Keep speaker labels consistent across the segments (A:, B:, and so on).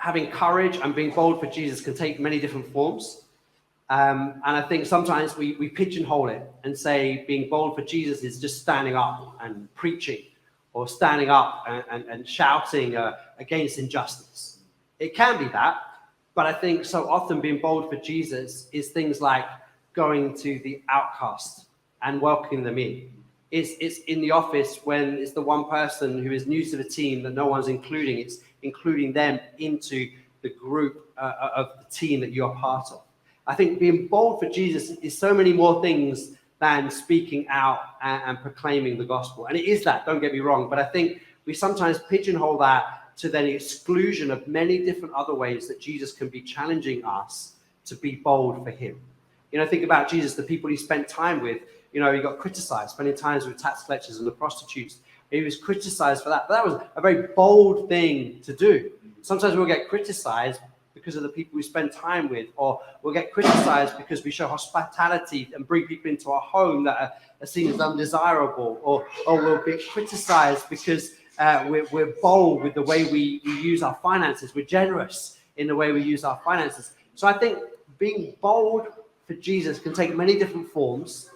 A: having courage and being bold for Jesus can take many different forms. And I think sometimes we pigeonhole it and say being bold for Jesus is just standing up and preaching, or standing up and shouting against injustice. It can be that, but I think so often being bold for Jesus is things like going to the outcast and welcoming them in. It's in the office when it's the one person who is new to the team that no one's including. It's including them into the group of the team that you're part of. I think being bold for Jesus is so many more things than speaking out and proclaiming the gospel. And it is that, don't get me wrong, but I think we sometimes pigeonhole that to the exclusion of many different other ways that Jesus can be challenging us to be bold for him. You know, think about Jesus, the people he spent time with. You know, he got criticized, spending time with tax collectors and the prostitutes. He was criticized for that. But that was a very bold thing to do. Sometimes we'll get criticized because of the people we spend time with, or we'll get criticized because we show hospitality and bring people into our home that are seen as undesirable, or we'll be criticized because we're bold with the way we use our finances. We're generous in the way we use our finances. So I think being bold for Jesus can take many different forms.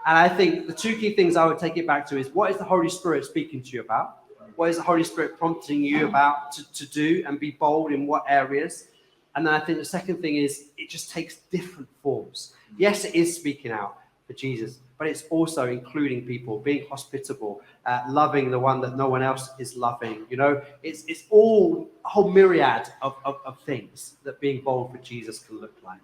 A: And I think the two key things I would take it back to is, what is the Holy Spirit speaking to you about? What is the Holy Spirit prompting you about to do and be bold in what areas? And then I think the second thing is, it just takes different forms. Yes, it is speaking out for Jesus, but it's also including people, being hospitable, loving the one that no one else is loving. You know, it's all a whole myriad of things that being bold for Jesus can look like.